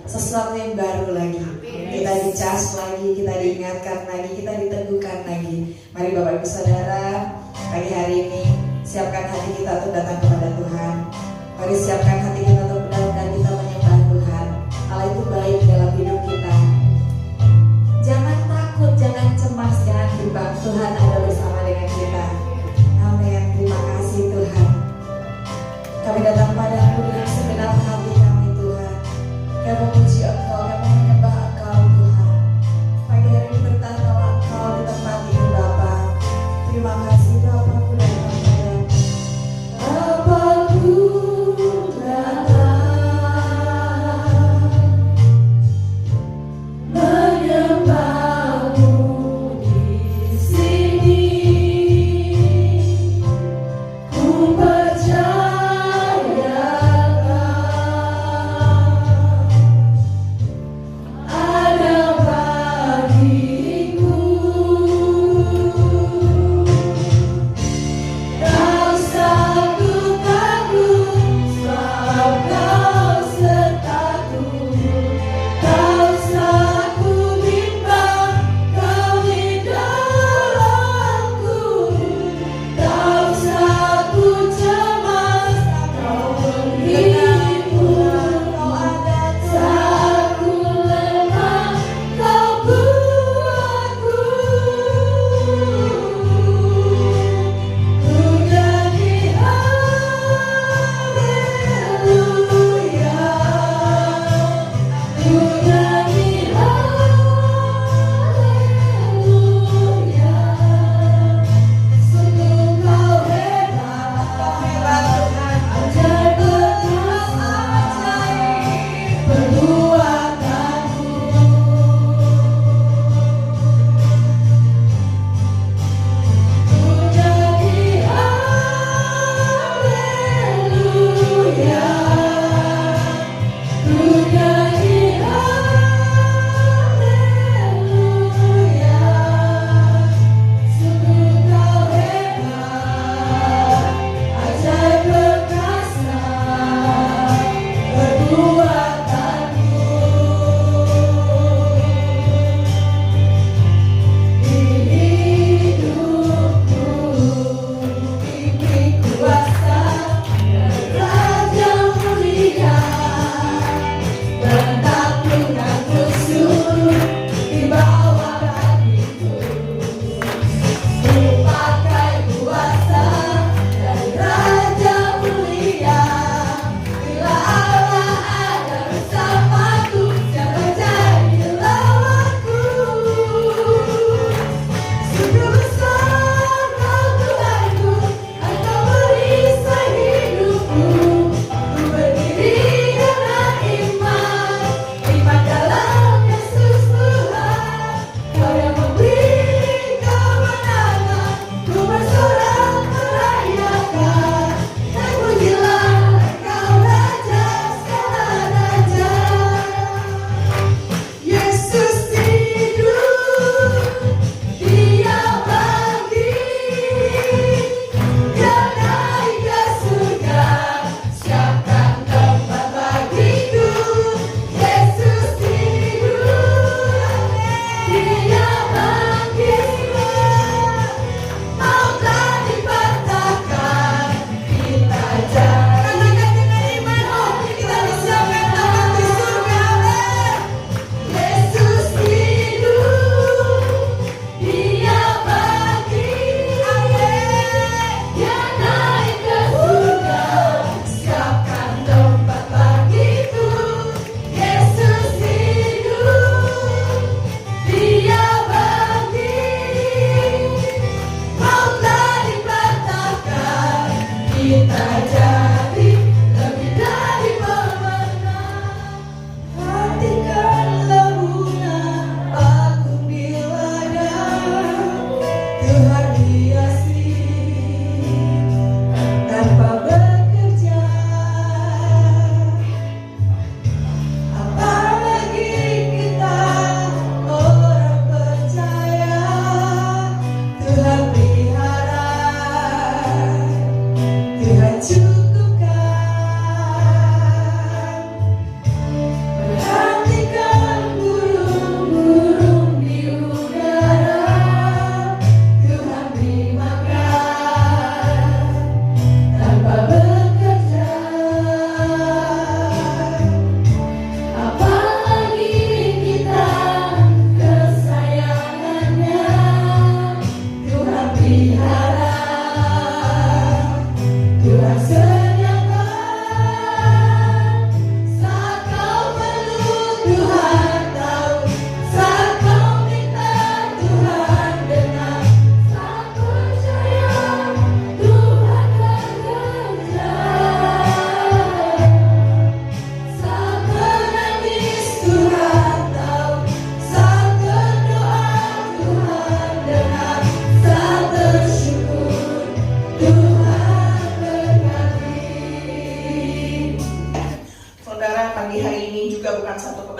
sesuatu yang baru lagi. Kita dicas lagi, kita diingatkan lagi, kita diteguhkan lagi. Mari Bapak Ibu Saudara, pagi hari ini siapkan hati kita untuk datang kepada Tuhan. Mari siapkan hati kita untuk benar-benar kita menyembah Tuhan. Allah itu baik dalam hidup kita. Jangan takut, jangan cemas, jangan bimbang. Tuhan ada bersama dengan kita. Amin. Terima kasih Tuhan. Kami datang padamu dengan segenap hati kami Tuhan. Kami memuji Engkau, kami menyembah Engkau Tuhan. Pagi hari ini bertahtalah Engkau di tempat ini Bapa. Terima kasih Bapa, ku datang padamu. Bapa, ku datang menyembahmu di sini. Ku percayakan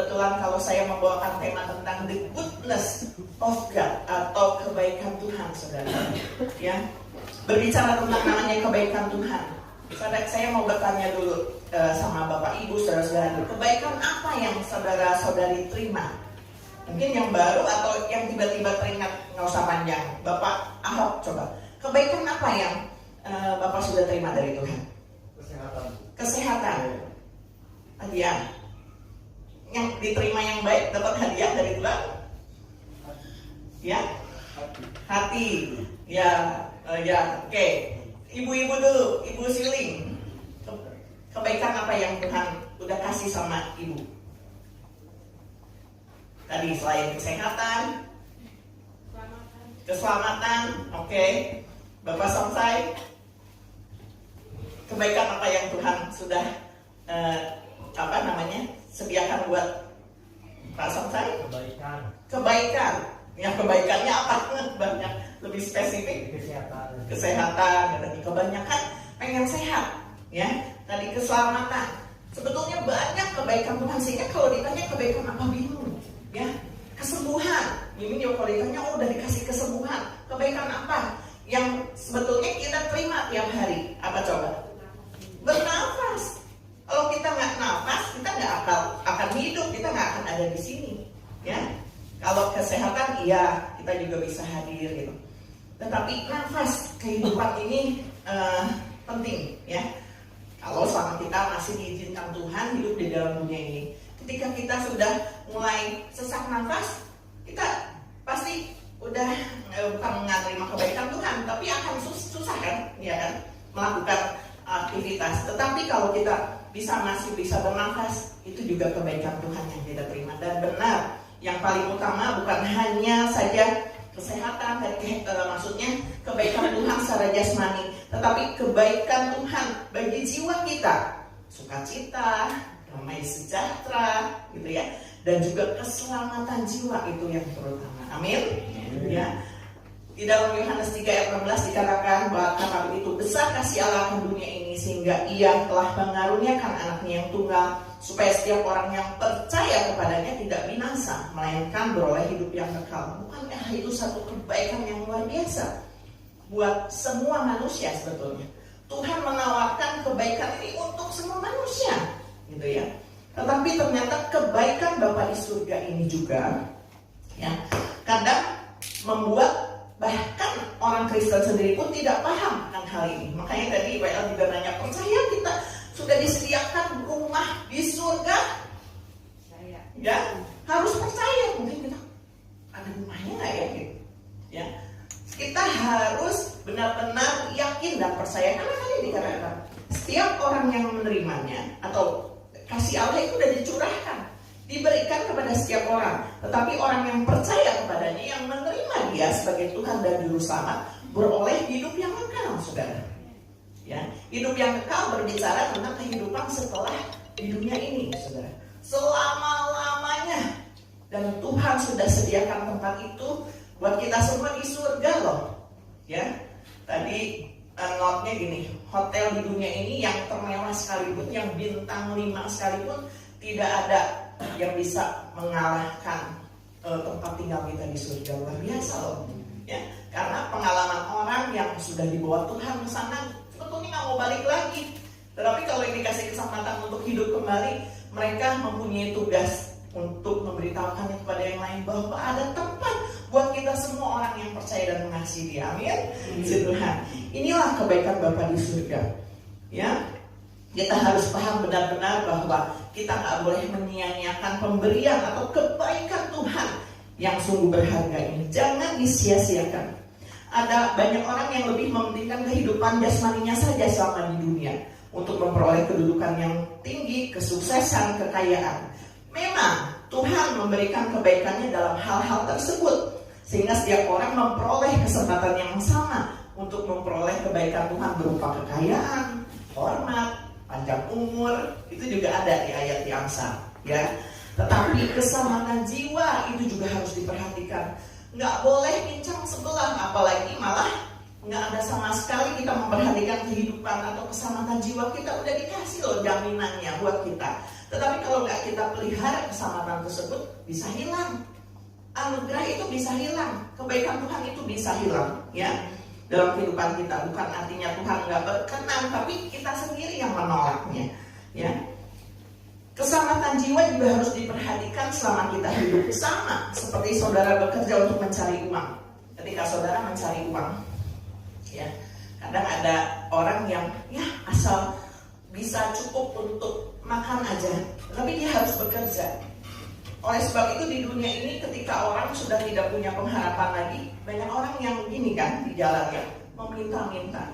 kebetulan kalau saya membawakan tema tentang the goodness of God atau kebaikan Tuhan, saudara. Ya, berbicara tentang namanya kebaikan Tuhan. Saudara, saya mau bertanya dulu sama Bapak Ibu, saudara-saudara, kebaikan apa yang saudara-saudari terima? Mungkin yang baru atau yang tiba-tiba teringat, nggak usah panjang. Bapak Ahok, coba. Kebaikan apa yang Bapak sudah terima dari Tuhan? Kesehatan. Hadiah. Yang diterima yang baik dapat hadiah dari Tuhan? Ya? Hati. Ya, oke. Ibu-ibu dulu, Ibu Siling. Kebaikan apa yang Tuhan udah kasih sama Ibu? Tadi selain kesehatan, keselamatan, oke. Bapak Samsai, kebaikan apa yang Tuhan sudah sediakan buat Pak Samsai? Kebaikan. Yang kebaikannya apa? Banyak, lebih spesifik. Kesehatan. Tadi kebanyakan pengen sehat, ya. Tadi keselamatan. Sebetulnya banyak kebaikan Tuhan, sehingga kalau ditanya kebaikan apa bingung, ya. Kesembuhan. Ini kalau ditanya, udah dikasih kesembuhan. Kebaikan apa yang sebetulnya kita terima tiap hari? Apa coba? Bernafas. Kalau kita nggak nafas, kita nggak akan hidup, kita nggak akan ada di sini, ya. Kalau kesehatan, iya, kita juga bisa hadir, gitu. Tetapi nafas kehidupan ini penting, ya. Kalau selama kita masih diizinkan Tuhan hidup di dalam dunia ini, ketika kita sudah mulai sesak nafas, kita pasti udah bukan menerima kebaikan Tuhan, tapi akan susah kan, ya kan, melakukan aktivitas. Tetapi kalau kita masih bisa bernafas, itu juga kebaikan Tuhan yang kita terima. Dan benar, yang paling utama bukan hanya saja kesehatan, maksudnya kebaikan Tuhan secara jasmani, tetapi kebaikan Tuhan bagi jiwa kita, sukacita, damai sejahtera, gitu ya, dan juga keselamatan jiwa, itu yang terutama. Amin. Ya. Di dalam Yohanes 3 ayat 16 dikatakan bahwa karena itu besar kasih Allah akan dunia ini, sehingga Ia telah mengaruniakan anaknya yang tunggal, supaya setiap orang yang percaya kepadanya tidak binasa, melainkan beroleh hidup yang kekal. Bukankah itu satu kebaikan yang luar biasa buat semua manusia sebetulnya? Tuhan menawarkan kebaikan ini untuk semua manusia, gitu ya. Tetapi ternyata kebaikan Bapa di surga ini juga, ya, kadang membuat bahkan orang Kristen sendiri pun tidak paham tentang hal ini. Makanya tadi WL juga nanya, percaya kita sudah disediakan rumah di surga? Ya, harus percaya. Mungkin kita ada rumahnya nggak ya? Gitu. Ya, kita harus benar-benar yakin dan percaya. Karena tadi dikatakan setiap orang yang menerimanya atau kasih Allah itu sudah dicurahkan, diberikan kepada setiap orang. Tetapi orang yang percaya kepadanya, yang menerima Dia sebagai Tuhan dan Juru Selamat, beroleh hidup yang kekal, saudara. Ya, hidup yang kekal berbicara tentang kehidupan setelah di dunia ini, saudara. Selama-lamanya. Dan Tuhan sudah sediakan tempat itu buat kita semua di surga loh. Ya, tadi notnya gini, hotel di dunia ini yang termewah sekalipun, yang bintang 5 sekalipun, tidak ada yang bisa mengalahkan tempat tinggal kita di surga. Luar biasa loh, ya. Karena pengalaman orang yang sudah dibawa Tuhan ke sana sebetulnya nggak mau balik lagi. Tetapi kalau dikasih kesempatan untuk hidup kembali, mereka mempunyai tugas untuk memberitahukannya kepada yang lain bahwa ada tempat buat kita semua orang yang percaya dan mengasihi Dia. Amin. Tuhan. Inilah kebaikan Bapa di surga. Ya. Kita harus paham benar-benar bahwa kita nggak boleh menyia-nyiakan pemberian atau kebaikan Tuhan yang sungguh berharga ini. Jangan disia-siakan. Ada banyak orang yang lebih mementingkan kehidupan jasmaninya saja selama di dunia untuk memperoleh kedudukan yang tinggi, kesuksesan, kekayaan. Memang Tuhan memberikan kebaikannya dalam hal-hal tersebut, sehingga setiap orang memperoleh kesempatan yang sama untuk memperoleh kebaikan Tuhan berupa kekayaan, hormat, panjang umur. Itu juga ada di ayat di Amsal, ya. Tetapi keselamatan jiwa itu juga harus diperhatikan. Nggak boleh pincang sebelah, apalagi malah nggak ada sama sekali kita memperhatikan kehidupan atau keselamatan jiwa kita, udah dikasih loh jaminannya buat kita. Tetapi kalau nggak kita pelihara keselamatan tersebut, bisa hilang. Anugerah itu bisa hilang, kebaikan Tuhan itu bisa hilang, ya, dalam kehidupan kita. Bukan artinya Tuhan nggak berkenan, tapi kita sendiri yang menolaknya, ya. Keselamatan jiwa juga harus diperhatikan selama kita hidup. Sama seperti saudara bekerja untuk mencari uang. Ketika saudara mencari uang, ya, kadang ada orang yang ya asal bisa cukup untuk makan aja, tapi dia harus bekerja. Oleh sebab itu di dunia ini ketika orang sudah tidak punya pengharapan lagi, banyak orang yang begini kan di jalan ya, meminta-minta.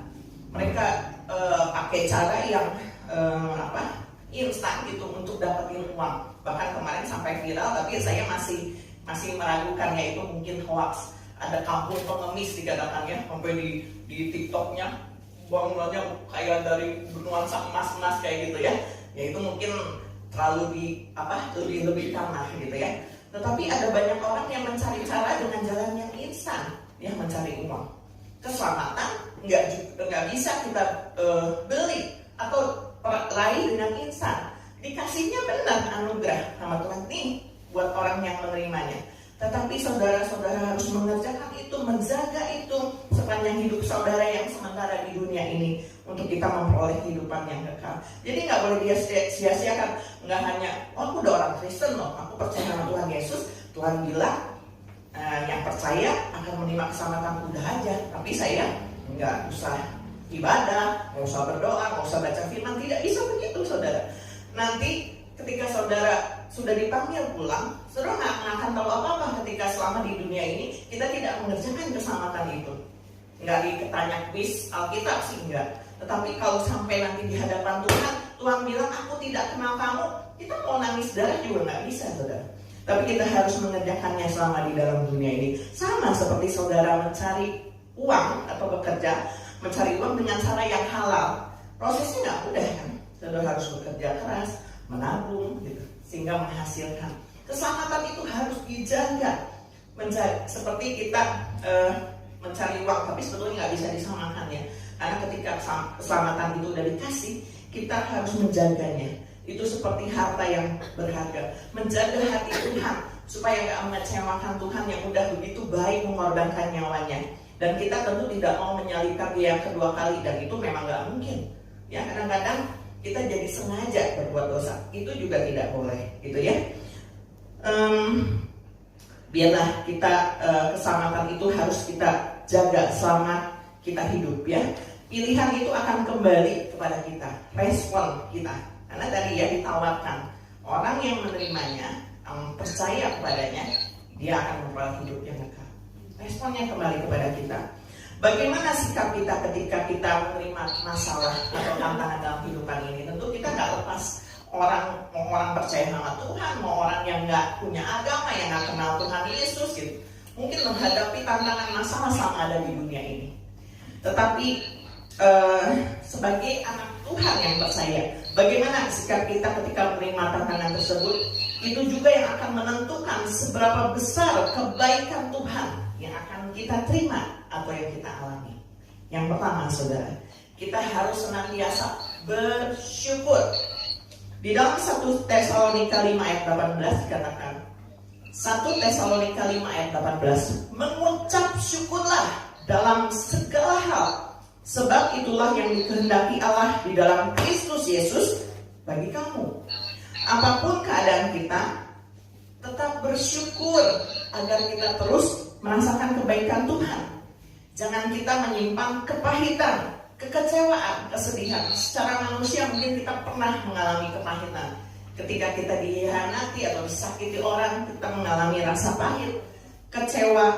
Mereka pakai cara yang instan gitu untuk dapetin uang. Bahkan kemarin sampai viral, tapi saya masih meragukannya, itu mungkin hoax. Ada kampung pengemis dikatakannya, sampai di TikToknya bangunannya kayak dari bernuansa emas-emas kayak gitu ya. Ya itu mungkin terlalu lebih tanah gitu ya. Tetapi ada banyak orang yang mencari cara dengan jalan yang instan, ya, mencari uang. Keselamatan nggak bisa kita beli atau raih dengan instan. Dikasihnya benar anugerah sama Tuhan nih buat orang yang menerimanya. Tetapi saudara-saudara harus mengerjakan itu, menjaga itu sepanjang hidup saudara yang sementara di dunia ini, untuk kita memperoleh kehidupan yang kekal. Jadi nggak boleh dia sia-siakan. Nggak hanya, oh aku udah orang Kristen loh, aku percaya sama Tuhan Yesus. Tuhan bilang yang percaya akan menerima keselamatan, udah aja. Tapi saya nggak usah ibadah, nggak usah berdoa, nggak usah baca firman. Tidak bisa begitu, saudara. Nanti ketika saudara sudah dipanggil pulang, saudara nggak akan tahu apa-apa ketika selama di dunia ini kita tidak mengerjakan keselamatan itu. Nggak ditanya kuis Alkitab sih enggak. Tetapi kalau sampai nanti di hadapan Tuhan, Tuhan bilang aku tidak kenal kamu, kita mau nangis darah juga nggak bisa, saudara. Tapi kita harus mengerjakannya selama di dalam dunia ini. Sama seperti saudara mencari uang atau bekerja, mencari uang dengan cara yang halal. Prosesnya nggak mudah kan. Saudara harus bekerja keras, menabung gitu, sehingga menghasilkan. Keselamatan itu harus dijaga. Seperti kita mencari uang, tapi sebetulnya nggak bisa disamakan ya. Karena ketika keselamatan itu udah dikasih, kita harus menjaganya. Itu seperti harta yang berharga. Menjaga hati Tuhan supaya nggak mengecewakan Tuhan yang udah begitu baik mengorbankan nyawanya. Dan kita tentu tidak mau menyalibkan dia yang kedua kali, dan itu memang nggak mungkin. Ya, kadang-kadang kita jadi sengaja berbuat dosa, itu juga tidak boleh, gitu ya. Biarlah kita keselamatan itu harus kita jaga selama kita hidup ya. Pilihan itu akan kembali kepada kita, respon kita. Karena tadi ya ditawarkan, orang yang menerimanya, yang percaya kepadanya, dia akan memperoleh hidup yang kekal. Responnya kembali kepada kita. Bagaimana sikap kita ketika kita menerima masalah atau tantangan dalam kehidupan ini? Tentu kita nggak lepas mau orang percaya sama Tuhan, mau orang yang nggak punya agama, yang nggak kenal Tuhan Yesus gitu. Mungkin menghadapi tantangan masalah sama ada di dunia ini. Tetapi sebagai anak Tuhan yang percaya, bagaimana sikap kita ketika menerima tantangan tersebut? Itu juga yang akan menentukan seberapa besar kebaikan Tuhan yang akan kita terima atau yang kita alami. Yang pertama, saudara, kita harus senantiasa bersyukur. Di dalam 1 Tesalonika 5 ayat 18 dikatakan, 1 Tesalonika 5 ayat 18, mengucap syukurlah dalam segala hal, sebab itulah yang dikehendaki Allah di dalam Kristus Yesus bagi kamu. Apapun keadaan kita, tetap bersyukur agar kita terus merasakan kebaikan Tuhan. Jangan kita menyimpan kepahitan, kekecewaan, kesedihan. Secara manusia mungkin kita pernah mengalami kepahitan. Ketika kita dihianati atau disakiti orang, kita mengalami rasa pahit, kecewa,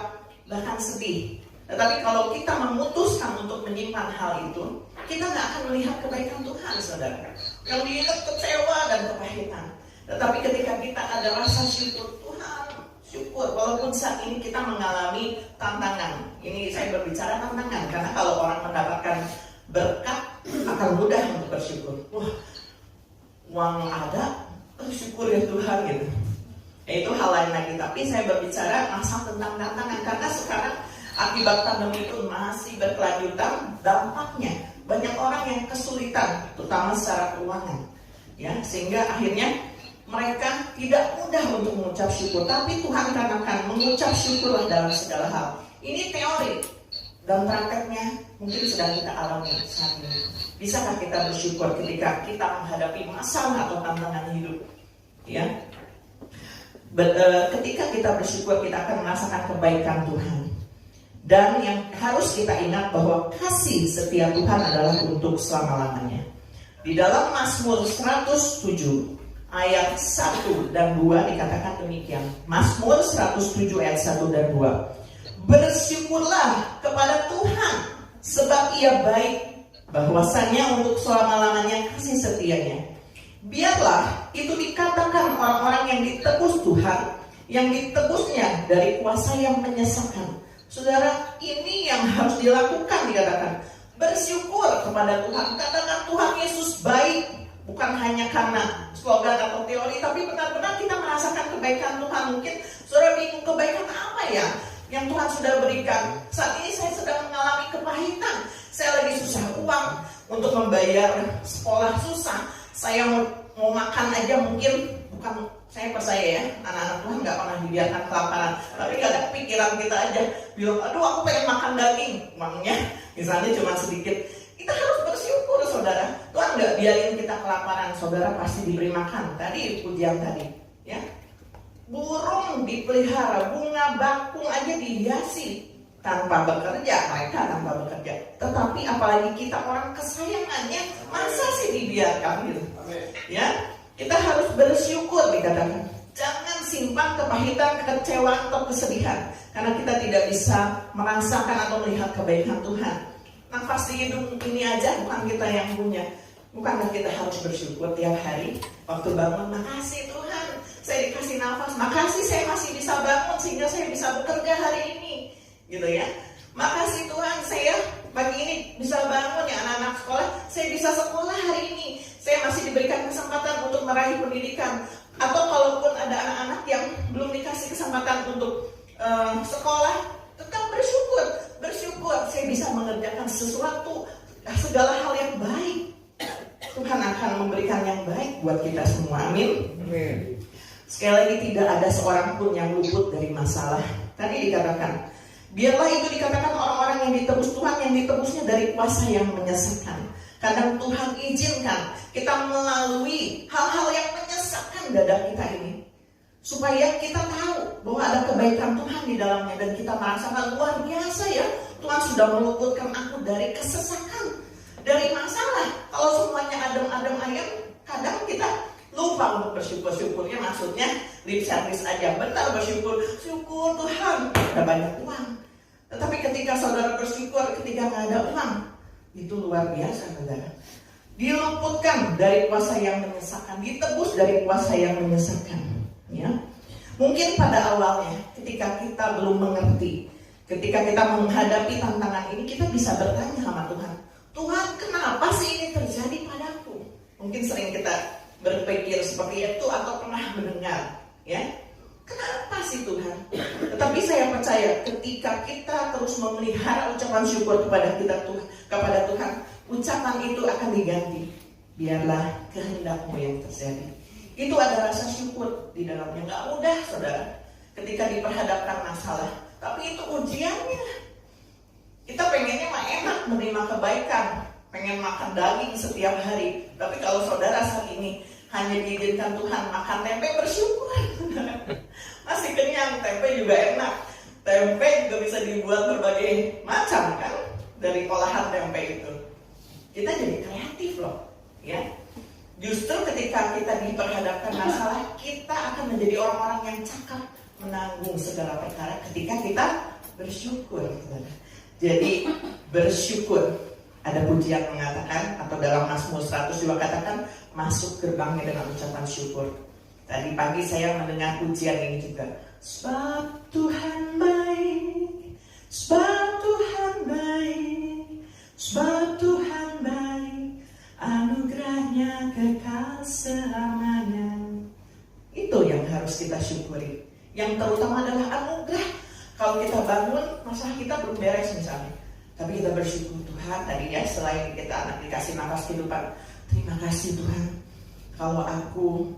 bahkan sedih. Tetapi kalau kita memutuskan untuk menyimpan hal itu, kita nggak akan melihat kebaikan Tuhan, saudara. Yang dilihat kecewa dan kepahitan. Tetapi ketika kita ada rasa syukur, Tuhan, syukur. Walaupun saat ini kita mengalami tantangan. Ini saya berbicara tantangan, karena kalau orang mendapatkan berkat, akan mudah untuk bersyukur. Wah, uang ada, syukur ya Tuhan gitu. Itu hal lain lagi. Tapi saya berbicara masa tentang tantangan, karena sekarang Akibat pandemi itu masih berkelanjutan, dampaknya banyak orang yang kesulitan, terutama secara keuangan, ya, sehingga akhirnya mereka tidak mudah untuk mengucap syukur. Tapi Tuhan katakan mengucap syukurlah dalam segala hal. Ini teori, dan prakteknya mungkin sedang kita alami saat ini. Bisakah kita bersyukur ketika kita menghadapi masalah atau tantangan hidup? Ya, ketika kita bersyukur, kita akan merasakan kebaikan Tuhan. Dan yang harus kita ingat bahwa kasih setia Tuhan adalah untuk selama-lamanya. Di dalam Mazmur 107 ayat 1 dan 2 dikatakan demikian. Mazmur 107 ayat 1 dan 2. Bersyukurlah kepada Tuhan sebab Ia baik, bahwasanya untuk selama-lamanya kasih setianya. Biarlah itu dikatakan orang-orang yang ditebus Tuhan, yang ditebusnya dari kuasa yang menyesakan. Saudara, ini yang harus dilakukan, dikatakan. Bersyukur kepada Tuhan. Katakan Tuhan Yesus baik. Bukan hanya karena slogan atau teori, tapi benar-benar kita merasakan kebaikan Tuhan. Mungkin saudara bingung, kebaikan apa ya yang Tuhan sudah berikan? Saat ini saya sedang mengalami kepahitan. Saya lagi susah uang untuk membayar sekolah, susah. Saya mau makan aja mungkin, bukan saya percaya ya, anak-anak Tuhan gak pernah dibiarkan kelaparan. Tapi kadang pikiran kita aja bilang, aduh aku pengen makan daging, uangnya misalnya cuma sedikit. Kita harus bersyukur, saudara. Tuhan gak biarin kita kelaparan, saudara pasti diberi makan. Tadi pujian tadi, ya. Burung dipelihara, bunga bakung aja dihiasi tanpa bekerja, mereka tanpa bekerja. Tetapi apalagi kita orang kesayangannya, masa sih dibiarkan gitu? Ya, kita harus bersyukur, dikatakan. Jangan simpan kepahitan, kekecewaan atau kesedihan, karena kita tidak bisa merasakan atau melihat kebaikan Tuhan. Nafas di hidung ini aja bukan kita yang punya. Bukankah kita harus bersyukur tiap hari waktu bangun? Makasih Tuhan, saya dikasih nafas. Makasih saya masih bisa bangun sehingga saya bisa bekerja hari ini, gitu ya. Makasih Tuhan, saya pagi ini bisa bangun ya, anak-anak sekolah. Saya bisa sekolah hari ini. Saya masih diberikan kesempatan untuk meraih pendidikan. Atau kalaupun ada anak-anak yang belum dikasih kesempatan untuk sekolah, tetap bersyukur. Bersyukur saya bisa mengerjakan sesuatu, segala hal yang baik. Tuhan akan memberikan yang baik buat kita semua. Amin. Sekali lagi, tidak ada seorang pun yang luput dari masalah. Tadi dikatakan, biarlah itu dikatakan orang-orang yang ditebus Tuhan, yang ditebusnya dari kuasa yang menyesatkan. Kadang Tuhan izinkan kita melalui hal-hal yang menyesatkan dada kita ini, supaya kita tahu bahwa ada kebaikan Tuhan di dalamnya. Dan kita merasakan luar biasa ya, Tuhan sudah meluputkan aku dari kesesakan, dari masalah. Kalau semuanya adem-adem ayam, kadang kita lupa untuk bersyukur. Syukurnya maksudnya lip service aja. Bentar bersyukur, syukur Tuhan ada banyak uang. Tetapi ketika saudara bersyukur ketika gak ada uang, itu luar biasa, saudara. Diluputkan dari kuasa yang menyesatkan, ditebus dari kuasa yang menyesatkan. Ya, mungkin pada awalnya ketika kita belum mengerti, ketika kita menghadapi tantangan ini, kita bisa bertanya sama Tuhan, Tuhan kenapa sih ini terjadi padaku? Mungkin sering kita berpikir seperti itu atau pernah mendengar, ya, kenapa sih Tuhan? Tetapi saya percaya ketika kita terus memelihara ucapan syukur kepada Tuhan, ucapan itu akan diganti. Biarlah kehendak-Mu yang terjadi. Itu ada rasa syukur di dalamnya. Gak mudah, saudara, ketika diperhadapkan masalah. Tapi itu ujiannya. Kita pengennya mah enak menerima kebaikan, pengen makan daging setiap hari. Tapi kalau saudara saat ini hanya diizinkan Tuhan makan tempe, bersyukur. Masih kenyang, tempe juga enak. Tempe juga bisa dibuat berbagai macam kan, dari olahan tempe itu. Kita jadi kreatif loh, ya. Justru ketika kita diperhadapkan masalah, kita akan menjadi orang-orang yang cakap menanggung segala perkara ketika kita bersyukur. Jadi bersyukur. Ada pujian mengatakan, atau dalam Mazmur 100 juga katakan, masuk gerbangnya dengan ucapan syukur. Tadi pagi saya mendengar pujian ini juga. Sebab Tuhan baik, sebab Tuhan baik, sebab Tuhan baik, anugerahnya kekal selamanya. Itu yang harus kita syukuri. Yang terutama adalah anugerah. Kalau kita bangun, masalah kita belum beres misalnya. Tapi kita bersyukur Tuhan, tadi ya selain kita anak dikasih nafas kehidupan, terima kasih Tuhan. Kalau aku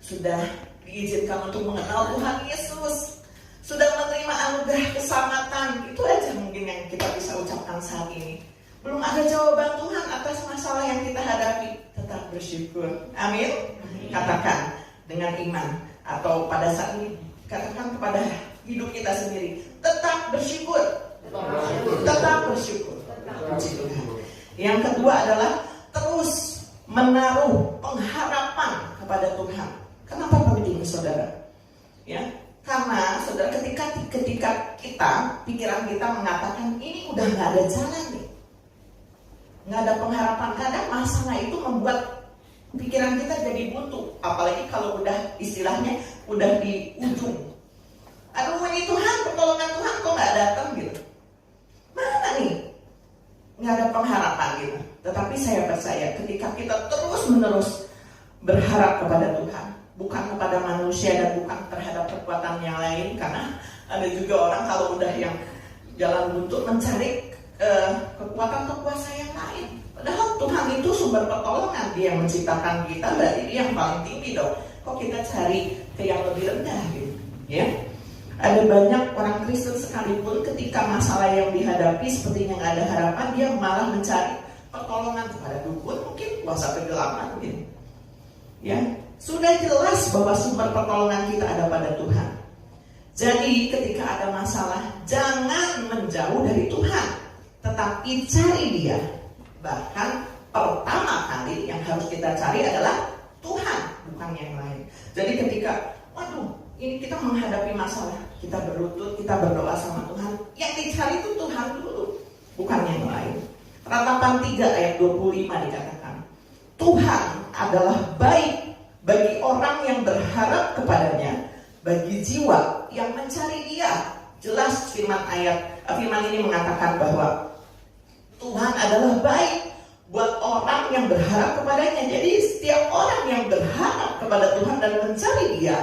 sudah diizinkan untuk mengenal Tuhan Yesus, sudah menerima anugerah keselamatan, itu aja mungkin yang kita bisa ucapkan saat ini. Belum ada jawaban Tuhan atas masalah yang kita hadapi, tetap bersyukur. Amin. Katakan dengan iman, atau pada saat ini katakan kepada hidup kita sendiri, tetap bersyukur. Tetap bersyukur. Puji Tuhan. Yang kedua adalah terus menaruh pengharapan kepada Tuhan. Kenapa penting, saudara? Ya, karena saudara, ketika kita pikiran kita mengatakan ini udah nggak ada jalan nih, nggak ada pengharapan, kadang masalah itu membuat pikiran kita jadi buntu. Apalagi kalau udah istilahnya udah di ujung. Aduh, ini Tuhan, pertolongan Tuhan kok nggak datang gitu. Mana nih? Nggak ada pengharapan gitu. Tetapi saya percaya ketika kita terus-menerus berharap kepada Tuhan, bukan kepada manusia dan bukan terhadap kekuatan yang lain, karena ada juga orang kalau udah yang jalan buntu mencari kekuatan kuasa yang lain. Padahal Tuhan itu sumber pertolongan, Dia yang menciptakan kita, berarti Dia yang paling tinggi dong. Kok kita cari ke yang lebih rendah gitu, ya? Ada banyak orang Kristen sekalipun ketika masalah yang dihadapi sepertinya nggak ada harapan, dia malah mencari pertolongan kepada dukun, mungkin kuasa kegelapan gitu. Ya, sudah jelas bahwa sumber pertolongan kita ada pada Tuhan. Jadi ketika ada masalah, jangan menjauh dari Tuhan, tetapi cari Dia. Bahkan pertama kali yang harus kita cari adalah Tuhan, bukan yang lain. Jadi ketika, waduh, ini kita menghadapi masalah, kita berlutut, kita berdoa sama Tuhan, yang dicari itu Tuhan dulu, bukan yang lain. Ratapan 3 ayat 25 dikatakan, Tuhan adalah baik bagi orang yang berharap kepadanya, bagi jiwa yang mencari Dia. Jelas firman ini mengatakan bahwa Tuhan adalah baik buat orang yang berharap kepadanya. Jadi setiap orang yang berharap kepada Tuhan dan mencari Dia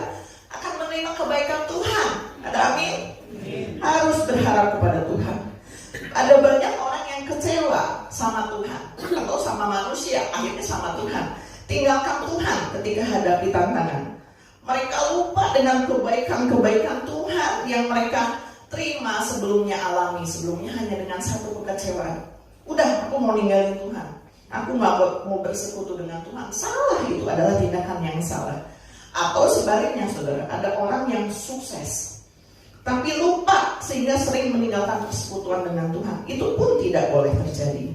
akan menerima kebaikan Tuhan. Ada amin? Harus berharap kepada Tuhan. Ada banyak orang yang kecewa sama Tuhan atau sama manusia, akhirnya sama Tuhan. Tinggalkan Tuhan ketika hadapi tantangan. Mereka lupa dengan kebaikan-kebaikan Tuhan yang mereka terima sebelumnya, alami sebelumnya hanya dengan satu kekecewaan. Udah, aku mau ninggalin Tuhan, aku mau bersekutu dengan Tuhan. Salah, itu adalah tindakan yang salah. Atau sebaliknya, saudara, ada orang yang sukses tapi lupa sehingga sering meninggalkan persekutuan dengan Tuhan. Itu pun tidak boleh terjadi.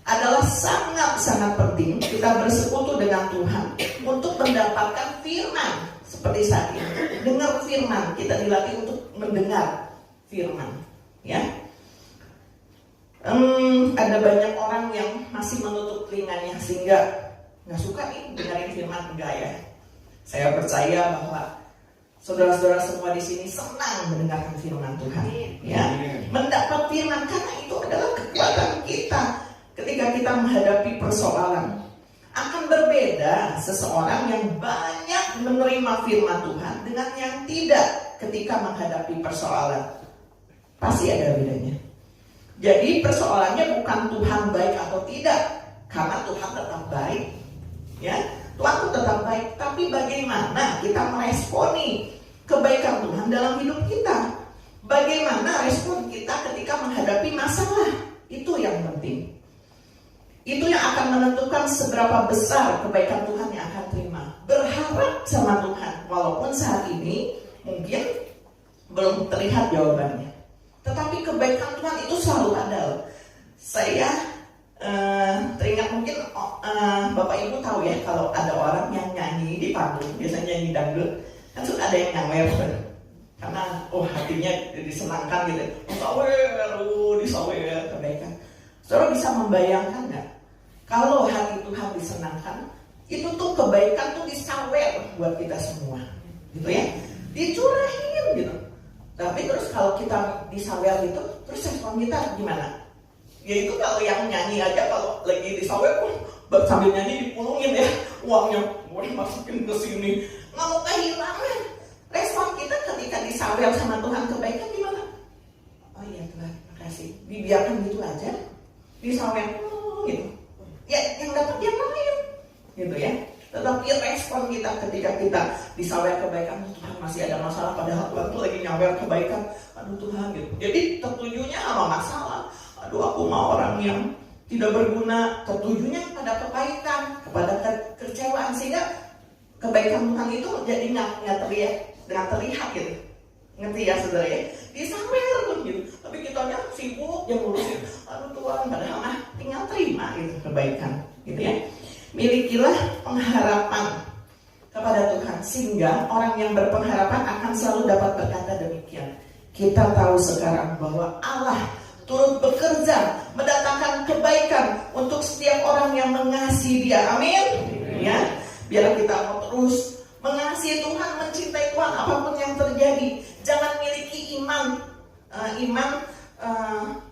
Adalah sangat-sangat penting kita bersekutu dengan Tuhan untuk mendapatkan firman. Seperti saat ini, dengar firman, kita dilatih untuk mendengar firman, ya. Ada banyak orang yang masih menutup telinganya sehingga nggak suka nih dengerin firman, enggak ya. Saya percaya bahwa saudara-saudara semua di sini senang mendengarkan firman Tuhan, ya. Mendapat firman karena itu adalah kekuatan kita ketika kita menghadapi persoalan. Akan berbeda seseorang yang banyak menerima firman Tuhan dengan yang tidak ketika menghadapi persoalan. Pasti ada bedanya. Jadi persoalannya bukan Tuhan baik atau tidak, karena Tuhan tetap baik, ya. Tuhan itu tetap baik, tapi bagaimana kita meresponi kebaikan Tuhan dalam hidup kita? Bagaimana respon kita ketika menghadapi masalah? Itu yang penting. Itu yang akan menentukan seberapa besar kebaikan Tuhan yang akan terima. Berharap sama Tuhan, walaupun saat ini mungkin belum terlihat jawabannya. Tetapi kebaikan Tuhan itu selalu ada. Saya teringat mungkin Bapak Ibu tahu ya, kalau ada orang yang nyanyi di panggung, biasanya nyanyi dangdut, kan suka ada yang nyawer, karena hatinya disenangkan gitu. Disawer kebaikan. Saudara bisa membayangkan nggak? Kalau hati Tuhan disenangkan, itu tuh kebaikan tuh disawer buat kita semua, gitu ya, dicurahin gitu. Tapi terus kalau kita disawer gitu, terus respon kita gimana? Ya itu kalau yang nyanyi aja, kalau lagi disawer, sambil nyanyi dipulungin ya, uangnya mau dimasukin ke sini, nggak mau kehilangan. Respon kita ketika disawer sama Tuhan kebaikan gimana? dibiarkan gitu aja, disawer gitu. Ya yang dapat yang lain, gitu ya. Tetapi respon kita ketika kita disawer kebaikan, Tuhan masih ada masalah, padahal Tuhan tuh lagi nyawer kebaikan. Aduh Tuhan gitu. Jadi tertujunya sama masalah. Aduh aku mau orang yang tidak berguna, tertujunya pada kebaikan, kepada kekecewaan, sehingga kebaikan Tuhan itu jadi nggak terlihat gitu. Ngerti ya saudara ya? Disawer pun gitu. Tapi kitanya sibuk yang ngurusin. Aduh Tuhan, padahal tinggal terima gitu kebaikan, gitu ya. Milikilah pengharapan kepada Tuhan, sehingga orang yang berpengharapan akan selalu dapat berkata demikian. Kita tahu sekarang bahwa Allah turut bekerja mendatangkan kebaikan untuk setiap orang yang mengasihi Dia. Amin. Ya, biar kita mau terus mengasihi Tuhan, mencintai Tuhan apapun yang terjadi. Jangan miliki iman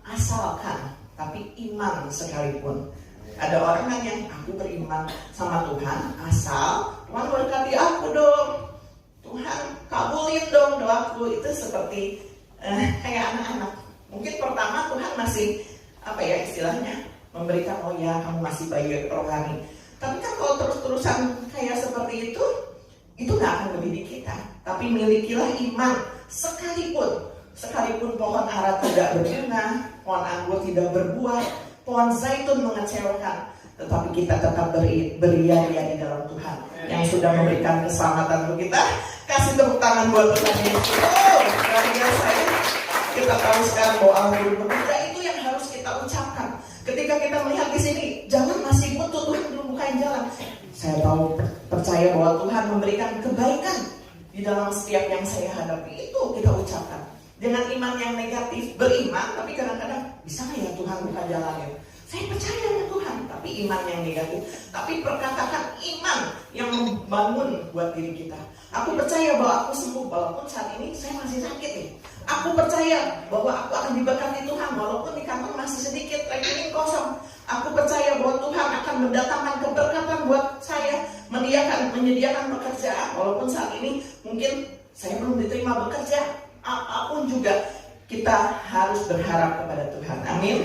asalkan, tapi iman sekalipun. Ada orang kan yang aku beriman sama Tuhan asal Tuhan berkati aku dong, Tuhan kabulin dong doaku. Itu seperti kayak anak-anak. Mungkin pertama Tuhan masih istilahnya memberikan, oh ya kamu masih bayi rohani. Tapi kan kalau terus-terusan kayak seperti itu gak akan mendidik kita. Tapi milikilah iman sekalipun pohon ara tidak berbunga, pohon anggur tidak berbuah, pohon zaitun mengecewakan, tetapi kita tetap beria-ria di dalam Tuhan yang sudah memberikan keselamatan untuk kita. Kasih tepuk tangan buat Tuhan Yesus. Luar biasa ya. Kita tahu sekarang bahwa Allah bekerja, itu yang harus kita ucapkan. Ketika kita melihat di sini, jalan masih buntu, Tuhan belum bukain jalan. Saya tahu, percaya bahwa Tuhan memberikan kebaikan di dalam setiap yang saya hadapi. Itu kita ucapkan. Dengan iman yang negatif, beriman, tapi kadang-kadang bisa nggak ya Tuhan buka jalannya? Saya percaya sama Tuhan, tapi iman yang negatif. Tapi perkatakan iman yang membangun buat diri kita. Aku percaya bahwa aku sembuh, walaupun saat ini saya masih sakit nih. Aku percaya bahwa aku akan diberkati Tuhan, walaupun di kantor masih sedikit, rekening kosong. Aku percaya bahwa Tuhan akan mendatangkan keberkatan buat saya, menyediakan pekerjaan, walaupun saat ini mungkin saya belum diterima bekerja. Apapun juga kita harus berharap kepada Tuhan. Amin.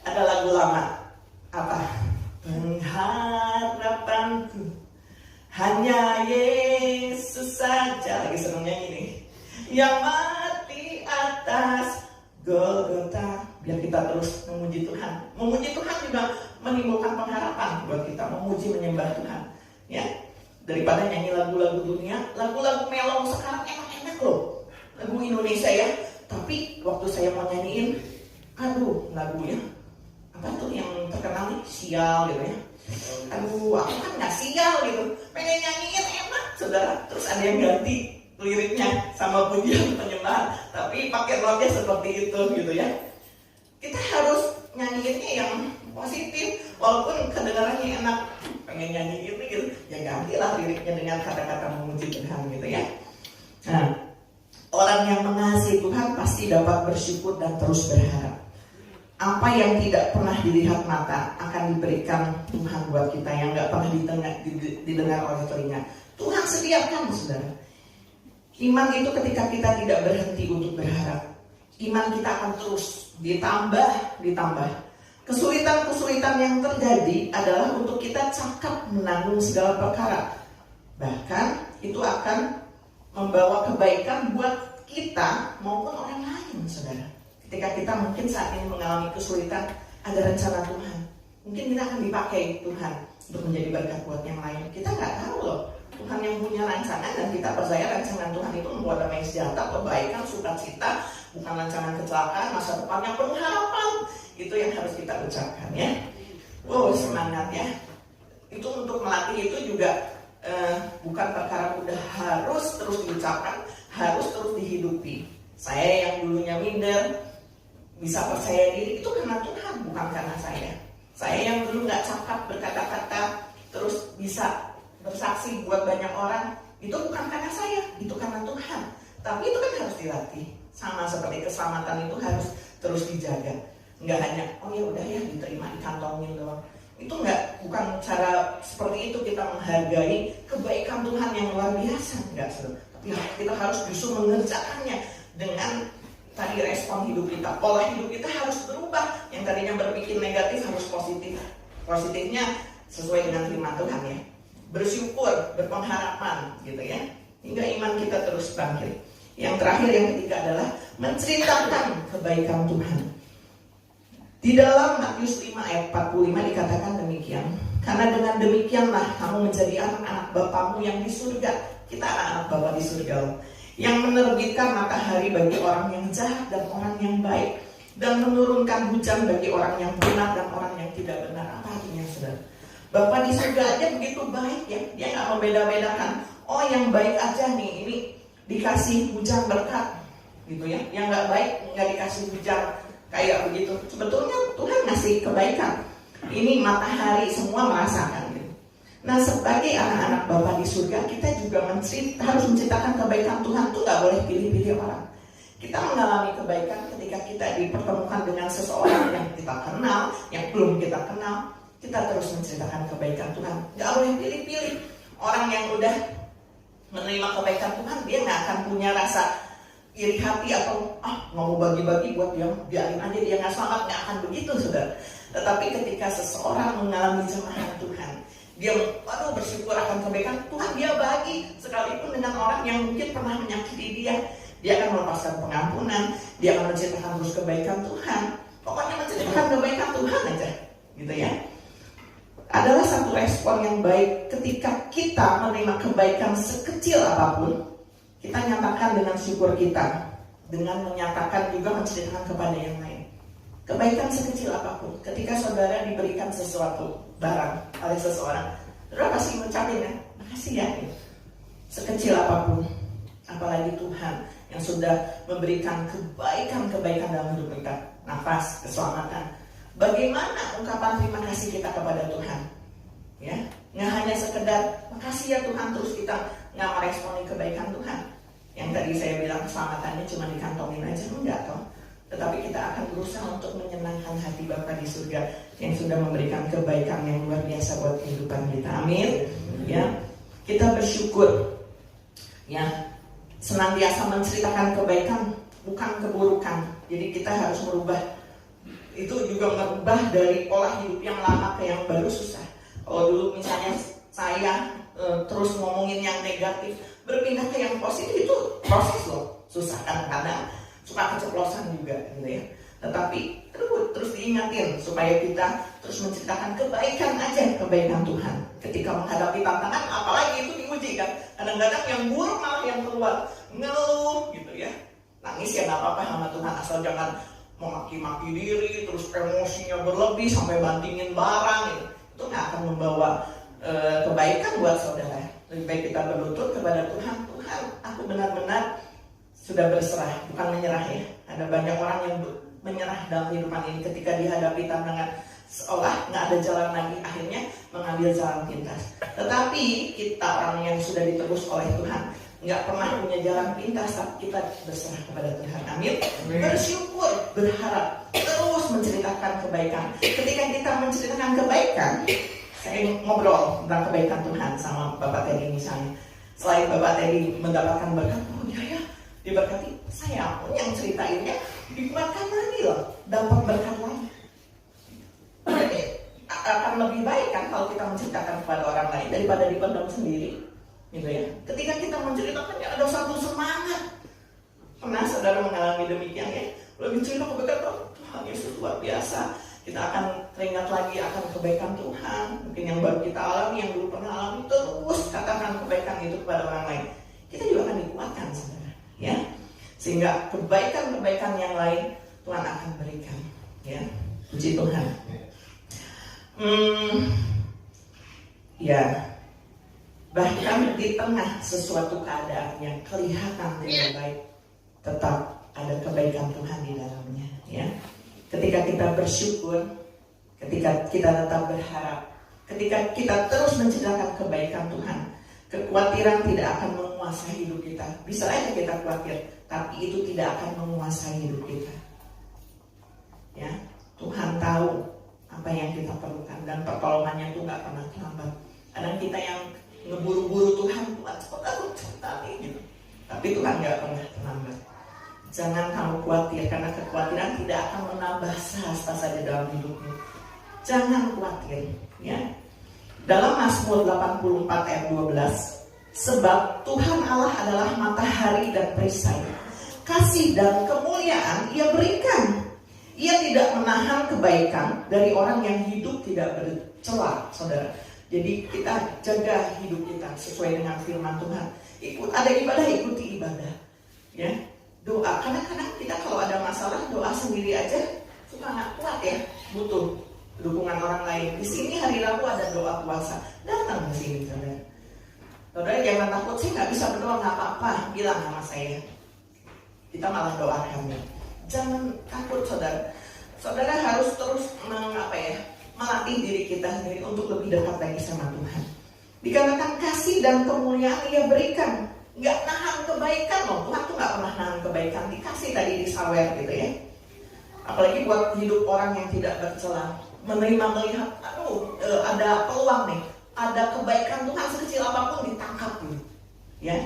Ada lagu lama apa? Pengharapanku hanya Yesus saja. Lagi seneng nyanyi nih. Yang mati atas Golgota. Biar kita terus memuji Tuhan. Memuji Tuhan juga menimbulkan pengharapan buat kita. Memuji, menyembah Tuhan. Ya, daripada nyanyi lagu-lagu dunia, lagu-lagu mellow sekarang enak-enak loh. Lagu Indonesia ya. Tapi waktu saya mau nyanyiin, aduh lagunya apa tuh yang terkenal nih, sial gitu ya. Aduh aku kan gak sial gitu, pengen nyanyiin enak saudara. Terus ada yang ganti liriknya sama pujian penyembahan, tapi pakai notnya seperti itu gitu ya. Kita harus nyanyiinnya yang positif, walaupun kedengarannya enak, pengen nyanyiin gitu, ya gantilah liriknya dengan kata-kata memuji Tuhan gitu ya. Nah, orang yang mengasihi Tuhan pasti dapat bersyukur dan terus berharap. Apa yang tidak pernah dilihat mata akan diberikan Tuhan buat kita, yang gak pernah didengar oleh telinga. Tuhan sediakan saudara. Iman itu ketika kita tidak berhenti untuk berharap. Iman kita akan terus ditambah. Kesulitan-kesulitan yang terjadi adalah untuk kita cakap menanggung segala perkara. Bahkan itu akan membawa kebaikan buat kita maupun orang lain saudara. Ketika kita mungkin saat ini mengalami kesulitan, ada rencana Tuhan. Mungkin kita akan dipakai Tuhan untuk menjadi berkat buat yang lain. Kita nggak tahu loh. Tuhan yang punya rancangan, dan kita percaya rancangan Tuhan itu membuat damai sejahtera, kebaikan, sukacita, bukan rancangan kecelakaan, masa depan yang penuh harapan. Itu yang harus kita ucapkan ya. Wow, semangat ya. Itu untuk melatih itu juga bukan perkara mudah, harus terus diucapkan, harus terus dihidupi. Saya yang dulunya minder, bisa percaya diri itu karena Tuhan, bukan karena saya. Saya yang dulu nggak cakap berkata-kata, terus bisa bersaksi buat banyak orang, itu bukan karena saya, itu karena Tuhan. Tapi itu kan harus dilatih. Sama seperti keselamatan itu harus terus dijaga. Nggak hanya, oh ya udah ya diterima, dikantongin doang. Itu bukan cara seperti itu kita menghargai kebaikan Tuhan yang luar biasa. Enggak, tapi kita harus justru mengerjakannya dengan tadi respon hidup kita, pola hidup kita harus berubah. Yang tadinya berpikir negatif harus positif. Positifnya sesuai dengan firman Tuhan ya. Bersyukur, berpengharapan gitu ya. Hingga iman kita terus bangkit. Yang terakhir, yang ketiga adalah menceritakan kebaikan Tuhan. Di dalam Matius 5 ayat 45 dikatakan demikian. Karena dengan demikianlah kamu menjadi anak-anak Bapamu yang di surga. Kita anak-anak Bapa di surga, yang menerbitkan matahari bagi orang yang jahat dan orang yang baik, dan menurunkan hujan bagi orang yang benar dan orang yang tidak benar. Apa artinya, saudara? Bapa di surga aja begitu baik ya. Dia nggak membeda-bedakan. Oh, yang baik aja nih, ini dikasih hujan berkat gitu ya. Yang nggak baik nggak dikasih hujan kayak begitu. Sebetulnya Tuhan ngasih kebaikan. Ini matahari semua merasakan gitu. Nah, sebagai anak-anak Bapa di surga, kita juga harus menceritakan kebaikan Tuhan. Tuh nggak boleh pilih-pilih orang. Kita mengalami kebaikan ketika kita dipertemukan dengan seseorang yang kita kenal, yang belum kita kenal. Kita terus menceritakan kebaikan Tuhan. Nggak boleh pilih-pilih. Orang yang udah menerima kebaikan Tuhan, dia nggak akan punya rasa iri hati atau nggak mau bagi-bagi buat dia, biarin aja dia nggak selamat. Nggak akan begitu, saudara. Tetapi ketika seseorang mengalami jemahan Tuhan, dia bersyukur akan kebaikan Tuhan, dia bagi. Sekalipun dengan orang yang mungkin pernah menyakiti dia akan melepaskan pengampunan, dia akan menceritakan terus kebaikan Tuhan. Pokoknya menceritakan kebaikan Tuhan aja, gitu ya. Adalah satu respon yang baik ketika kita menerima kebaikan sekecil apapun. Kita nyatakan dengan syukur kita, dengan menyatakan juga menceritakan kepada yang lain. Kebaikan sekecil apapun. Ketika saudara diberikan sesuatu barang oleh seseorang, saudara pasti mengucapin ya, makasih ya. Sekecil apapun, apalagi Tuhan yang sudah memberikan kebaikan-kebaikan dalam hidup kita, nafas, keselamatan. Bagaimana ungkapan terima kasih kita kepada Tuhan? Ya, nggak hanya sekedar makasih ya Tuhan, terus kita nggak meresponi kebaikan Tuhan. Yang tadi saya bilang keselamatannya cuma dikantongin aja, enggak toh. Tetapi kita akan berusaha untuk menyenangkan hati Bapa di surga yang sudah memberikan kebaikan yang luar biasa buat kehidupan kita. Amin. Ya, kita bersyukur. Ya, senantiasa menceritakan kebaikan, bukan keburukan. Jadi kita harus merubah. Itu juga merubah dari pola hidup yang lama ke yang baru susah. Kalau dulu misalnya saya terus ngomongin yang negatif, berpindah ke yang positif itu proses loh. Susah kadang-kadang, suka keceplosan juga gitu ya. Tetapi terus diingatin supaya kita terus menceritakan kebaikan aja, kebaikan Tuhan. Ketika menghadapi tantangan, apalagi itu diuji kan. Kadang-kadang yang buruk malah yang keluar, ngeluh gitu ya. Nangis ya nggak apa-apa sama Tuhan, asal jangan memaki-maki diri, terus emosinya berlebih sampai bandingin barang gitu. Itu nggak akan membawa kebaikan buat saudara. Lebih baik kita berlutut kepada Tuhan. Tuhan, aku benar-benar sudah berserah, bukan menyerah ya. Ada banyak orang yang menyerah dalam kehidupan ini ketika dihadapi tantangan seolah nggak ada jalan lagi, akhirnya mengambil jalan pintas. Tetapi kita orang yang sudah ditebus oleh Tuhan nggak pernah punya jalan pintas, tapi kita berserah kepada Tuhan. Amin. Bersyukur, berharap, terus menceritakan kebaikan. Ketika kita menceritakan kebaikan, saya ngobrol tentang kebaikan Tuhan sama Bapak Teddy misalnya. Selain Bapak Teddy mendapatkan berkat, ya diberkati, saya pun yang ceritainnya dikuatkan lagi loh, dapat berkat lagi. Jadi akan lebih baik kan kalau kita menceritakan kepada orang lain daripada dipendam sendiri, gitu ya. Ketika kita menceritakannya ada satu semangat. Pernah saudara mengalami demikian ya? Lebih cerita kebaikan Tuhan Yesus luar biasa. Kita akan teringat lagi akan kebaikan Tuhan. Mungkin yang baru kita alami, yang dulu pernah alami, terus katakan kebaikan itu kepada orang lain. Kita juga akan dikuatkan saudara, ya. Sehingga kebaikan-kebaikan yang lain Tuhan akan berikan, ya. Puji Tuhan. Ya, bahkan di tengah sesuatu keadaan yang kelihatan tidak baik, tetap ada kebaikan Tuhan di dalamnya, ya. Ketika kita bersyukur, ketika kita tetap berharap, ketika kita terus menceritakan kebaikan Tuhan, kekhawatiran tidak akan menguasai hidup kita. Bisa aja kita khawatir, tapi itu tidak akan menguasai hidup kita. Ya, Tuhan tahu apa yang kita perlukan dan pertolongannya itu nggak pernah terlambat. Kadang kita yang ngeburu-buru Tuhan cepet gitu. Tapi Tuhan nggak pernah terlambat. Jangan kamu khawatir, karena kekhawatiran tidak akan menambah sahasta di dalam hidupmu. Jangan khawatir, ya. Dalam Mazmur 84 ayat 12, sebab Tuhan Allah adalah matahari dan perisai, kasih dan kemuliaan Ia berikan. Ia tidak menahan kebaikan dari orang yang hidup tidak bercela, saudara. Jadi kita jaga hidup kita sesuai dengan firman Tuhan. Ada ibadah, ikuti ibadah, ya. Doa, kadang-kadang kita kalau ada masalah doa sendiri aja suka nggak kuat, ya. Butuh dukungan orang lain. Di sini hari Rabu ada doa puasa, datang ke sini, saudara. Saudara jangan takut, saya nggak bisa berdoa, nggak apa-apa, bilang sama saya. Kita malah doakan. Jangan takut, saudara. Saudara harus terus melatih diri kita sendiri untuk lebih dekat lagi sama Tuhan. Dikatakan kasih dan kemuliaan Ia berikan, nggak nahan kebaikan loh. Tuhan tuh nggak pernah nahan kebaikan. Dikasih tadi disawer gitu ya. Apalagi buat hidup orang yang tidak bercela, melihat, ada peluang nih, ada kebaikan Tuhan sekecil apapun ditangkap gitu, ya.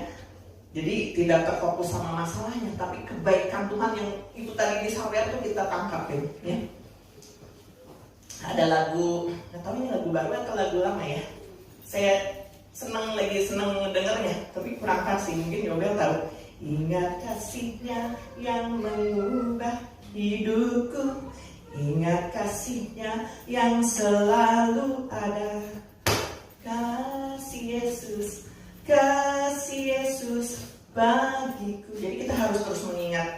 Jadi tidak terfokus sama masalahnya, tapi kebaikan Tuhan yang itu tadi disawer itu kita tangkapin, ya. Ada lagu, nggak tahu ini lagu baru atau lagu lama ya. Saya lagi seneng dengernya, tapi kurang kasih, mungkin Yobel tahu. Ingat kasih-Nya yang mengubah hidupku, ingat kasih-Nya yang selalu ada. Kasih Yesus bagiku. Jadi kita harus terus mengingat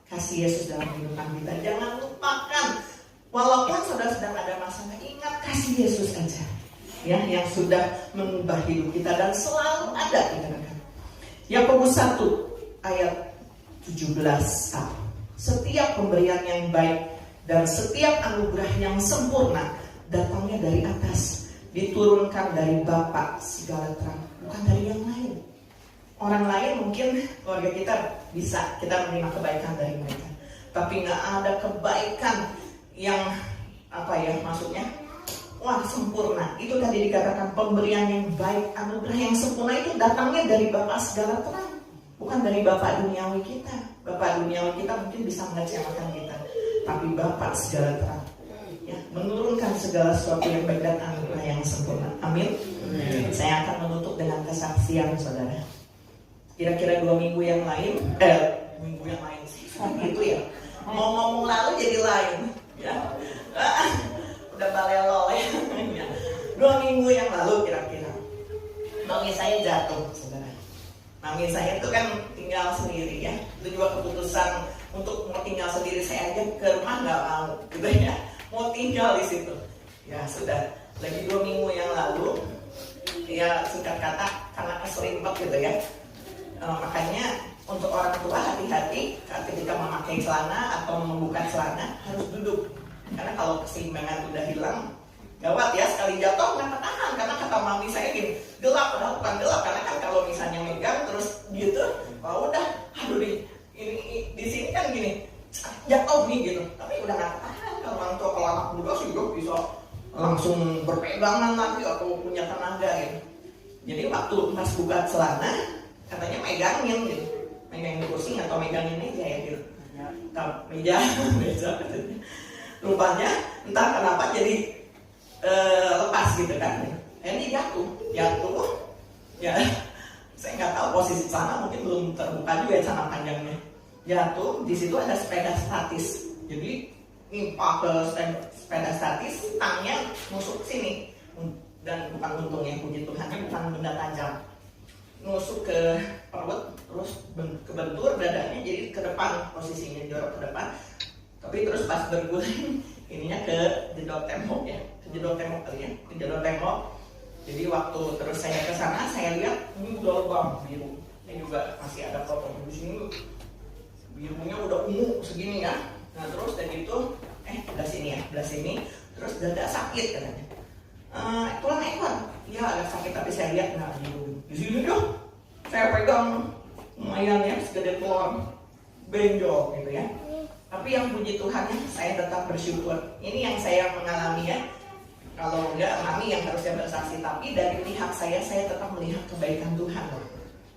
kasih Yesus dalam kehidupan kita. Jangan lupakan, walaupun saudara sedang ada masalah, ingat kasih Yesus aja, ya, yang sudah mengubah hidup kita dan selalu ada. Yakobus 1 ayat 17a. Setiap pemberian yang baik dan setiap anugerah yang sempurna datangnya dari atas, diturunkan dari Bapa segala terang, bukan dari yang lain. Orang lain mungkin keluarga kita bisa kita menerima kebaikan dari mereka, tapi nggak ada kebaikan yang maksudnya sempurna. Itu tadi dikatakan pemberian yang baik, anugerah yang sempurna itu datangnya dari Bapa segala terang, bukan dari Bapa duniawi kita. Bapa duniawi kita mungkin bisa mengecewakan kita, tapi Bapa segala terang, ya, menurunkan segala sesuatu yang baik dan anugerah yang sempurna. Amin. Saya akan menutup dengan kesaksian, saudara. Kira-kira 2 minggu yang lain, sih, gitu ya. Mau ngomong lalu jadi lain, ya. Udah balelol ya. 2 minggu yang lalu kira-kira, mami saya jatuh, saudara. Mami saya itu kan tinggal sendiri, ya. Itu juga keputusan untuk mau tinggal sendiri, saya aja ke rumah nggak mau, gitu ya. Mau tinggal di situ, ya sudah. Lagi 2 minggu yang lalu, ya singkat kata karena keserimpet gitu ya. Makanya untuk orang tua hati-hati ketika memakai celana atau membuka celana harus duduk, karena kalau keseimbangan udah hilang gawat ya, sekali jatuh nggak tahan. Karena kata mami saya gini, gelap, padahal bukan gelap, karena kan kalau misalnya megang terus gitu, udah, ini di sini kan gini jatuh nih gitu, tapi udah nggak tahan. Kalau orang tua, kalau anak muda sih bisa langsung berpegangan lagi atau punya tenaga gitu. Jadi waktu pas buka celana katanya megangin gitu, megangin kursi atau megangin meja ya gitu, meja katanya. Rupanya entah kenapa jadi lepas gitu kan. Ini jatuh ya. Saya nggak tahu posisi celana, mungkin belum terbuka juga ya celana panjangnya. Jatuh, di situ ada sepeda statis. Jadi nimpa ke sepeda statis, tangnya nusuk sini, dan bukan untungnya, puji Tuhannya bukan benda tajam, nusuk ke perut, terus kebentur dadanya, jadi ke depan posisinya, jorok ke depan. Tapi terus pas berguling ininya ke jedok tembok ya, ke jedok tembok. Jadi waktu terus saya ke sana, saya lihat ini udah lebam biru. Ini juga masih ada foto di sini, birunya udah ungu segini ya. Nah terus dari itu belah sini, terus dada sakit katanya. Tulang ekor, ya agak sakit, tapi saya lihat nggak biru. Di sini dong, saya pegang lumayan ya, segede tulang benjol gitu ya. Tapi yang puji Tuhan, saya tetap bersyukur. Ini yang saya mengalami ya. Kalau enggak, mami yang harusnya bersaksi. Tapi dari pihak saya tetap melihat kebaikan Tuhan,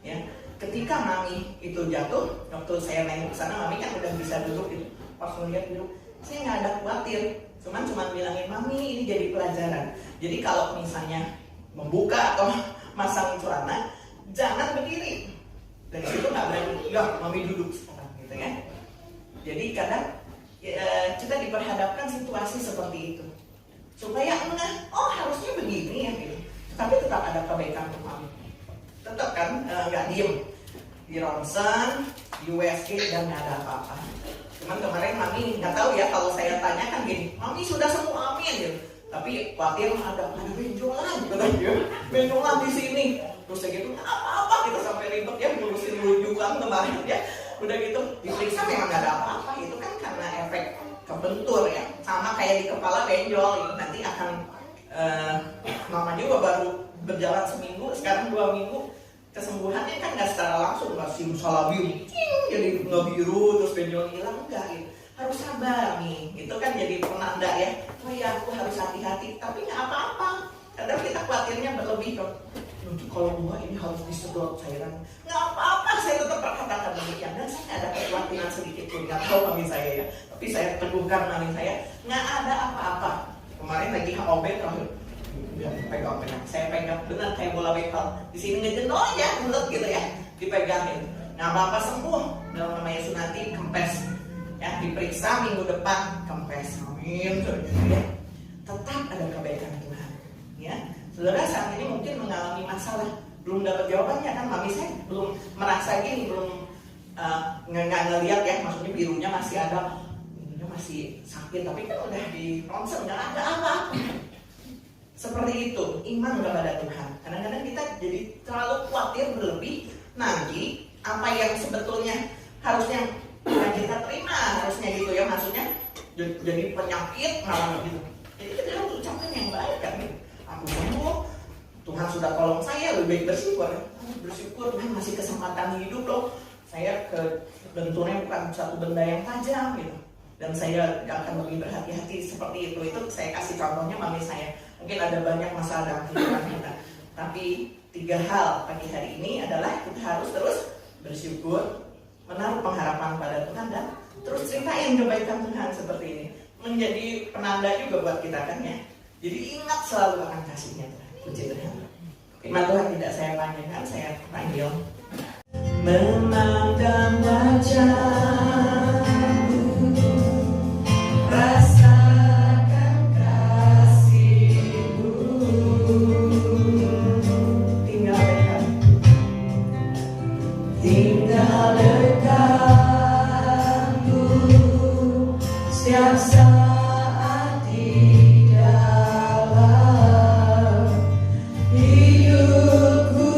ya. ketika mami itu jatuh, waktu saya nengok ke sana, mami kan udah bisa duduk gitu. Pas ngeliat duduk, saya nggak ada khawatir, cuman bilangin mami ini jadi pelajaran. Jadi kalau misalnya membuka atau masang celana, jangan berdiri. Dari situ nggak berani, ya mami duduk sekarang gitu ya. Jadi kadang kita diperhadapkan situasi seperti itu, supaya enggak, oh harusnya begini ya gitu. Tapi tetap ada kebaikan untuk mami. Tetap kan nggak diem, di ronsen, di USG dan nggak ada apa-apa. Cuman kemarin mami nggak tahu ya, kalau saya tanya kan gini, mami sudah sembuh amin gitu. Tapi khawatir ada benjolan gitu kan ya, benjolan di sini. Terus saya gitu, apa-apa kita sampai ribet ya ngurusin rujukan kemarin ya. Udah gitu diperiksa memang nggak ada apa-apa. Itu kan karena efek kebentur ya, sama kayak di kepala benjol gitu. Nanti akan mama juga baru berjalan seminggu, sekarang 2 minggu, kesembuhannya kan nggak secara langsung, nggak simsalabim jadi ngebiru terus benjol hilang, enggak gitu. Harus sabar nih, itu kan jadi penanda ya, oh ya aku harus hati-hati, tapi nggak apa-apa. Kadang kita khawatirnya berlebih kok, nanti kalau gua ini harus disedot cairan, nggak apa-apa, saya tetap berkata demikian. Dan saya ada kekhawatiran sedikit pun, nggak tahu mami saya ya, tapi saya teguhkan mami saya, nggak ada apa-apa. Kemarin lagi HOB kalau pegang, saya pegang benar kayak bola bekel di sini ngejendol aja mulut gitu ya, dipegangin, nggak apa-apa, sembuh dalam nama Yesus. Nanti kempes ya, diperiksa minggu depan kempes, amin ya. Tetap ada kebaikan Tuhan ya. Saudara saat ini mungkin mengalami masalah, belum dapat jawabannya kan, mami saya belum merasa gini, belum nggak ngeliat ya, maksudnya birunya masih ada, birunya masih sakit, tapi kan udah di ronsen nggak ada apa. Seperti itu iman kepada Tuhan. Kadang-kadang kita jadi terlalu khawatir berlebih, nanti apa yang sebetulnya harusnya kita terima, harusnya gitu ya, maksudnya jadi penyakit malah gitu. Jadi kita harus ucapkan yang baik kan gitu. Aku sembuh, Tuhan sudah tolong saya, lebih baik bersyukur. Bersyukur Tuhan masih kesempatan hidup loh. Saya benturnya bukan satu benda yang tajam gitu. Dan saya akan lebih berhati-hati seperti itu. Itu saya kasih contohnya mami saya. Mungkin ada banyak masalah dalam kehidupan kita, tapi 3 hal pagi hari ini adalah kita harus terus bersyukur, menaruh pengharapan pada Tuhan, dan terus ceritain kebaikan Tuhan seperti ini. Menjadi penanda juga buat kita kan ya. Jadi ingat selalu akan kasihnya Tuhan. Puji Tuhan. Firman Tuhan tidak saya panggilkan, saya panggil. Memandang wajahmu, rasakan kasihmu, tinggal dekat, tinggal dekatmu setiap saat di dalam hidupku.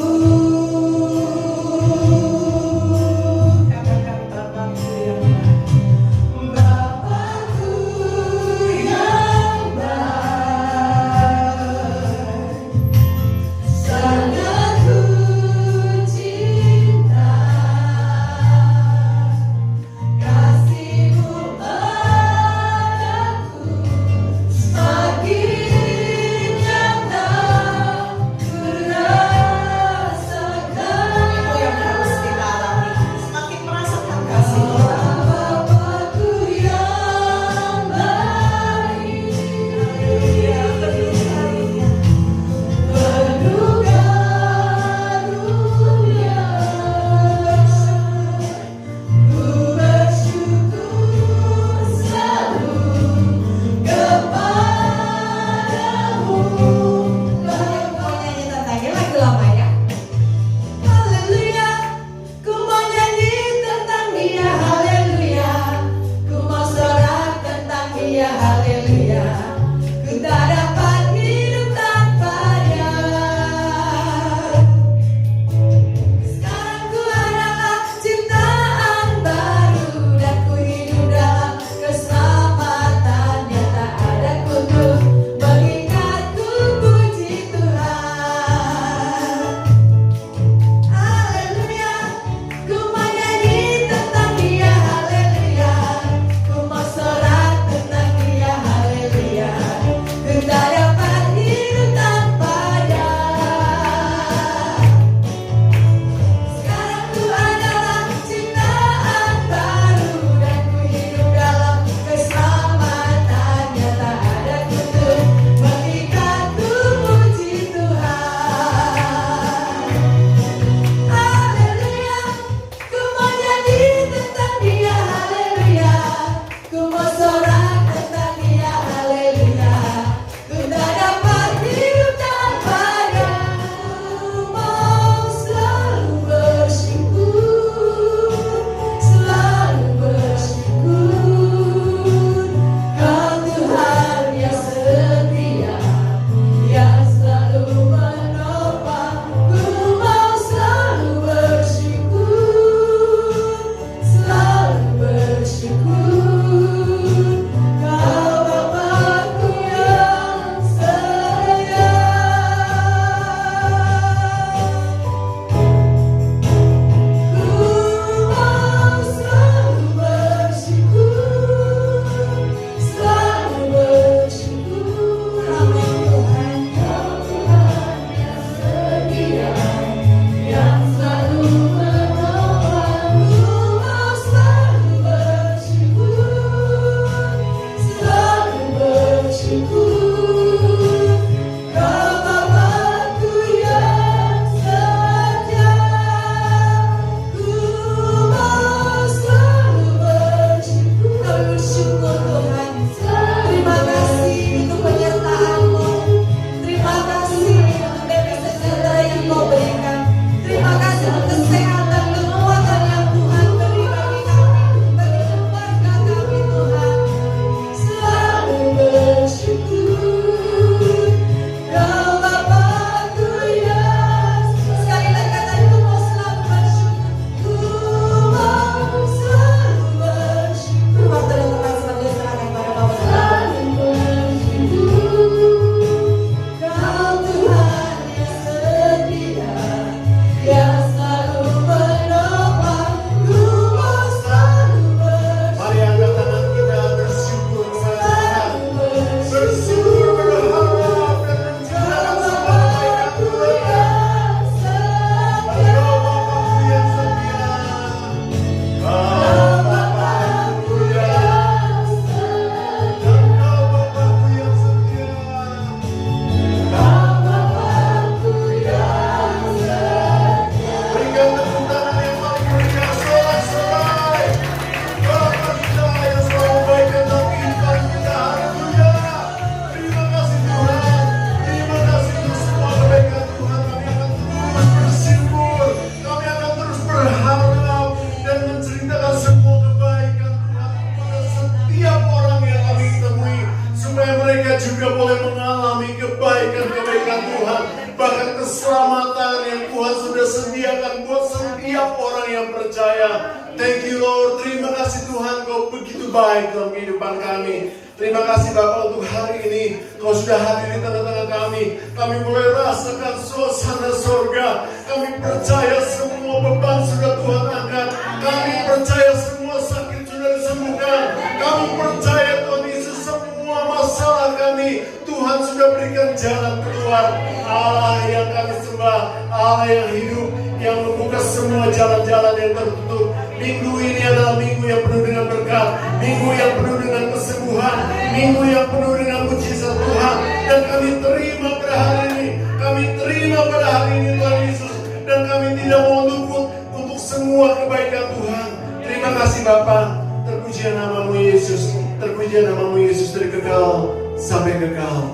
Lord. Terima kasih Tuhan, Kau begitu baik dalam kehidupan kami. Terima kasih Bapa untuk hari ini Kau sudah hadir di tengah-tengah kami. Kami mulai rasakan suasana sorga. Kami percaya semua beban sudah Tuhan angkat. Kami percaya semua sakit sudah disembuhkan. Kami percaya Tuhan Yesus semua masalah kami Tuhan sudah berikan jalan keluar. Allah yang kami sembah, Allah yang hidup, yang membuka semua jalan-jalan yang tertutup. Minggu ini adalah minggu yang penuh dengan berkat, minggu yang penuh dengan kesembuhan, minggu yang penuh dengan mujizat Tuhan. Dan kami terima pada hari ini, kami terima pada hari ini Tuhan Yesus. Dan kami tidak mau luput untuk semua kebaikan Tuhan. Terima kasih Bapa. Terpujian namamu Yesus, terpujian namamu Yesus dari kekal sampai kekal.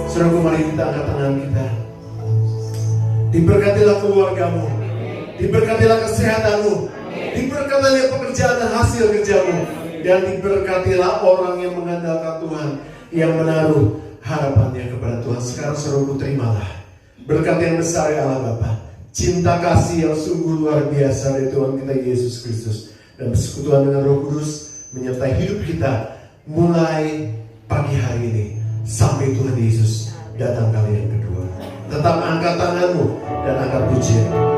Saudaraku, mari kita angkat tangan kita. Diberkatilah keluargamu, diberkatilah kesehatanmu, diberkatilah pekerjaan dan hasil kerjamu, dan diberkatilah orang yang mengandalkan Tuhan, yang menaruh harapannya kepada Tuhan. Sekarang saudaraku, terimalah berkat yang besar ya Allah Bapa, cinta kasih yang sungguh luar biasa dari Tuhan kita Yesus Kristus, dan persekutuan dengan Roh Kudus menyertai hidup kita mulai pagi hari ini sampai Tuhan Yesus datang kali yang kedua. Tetap angkat tanganmu dan angkat pujian.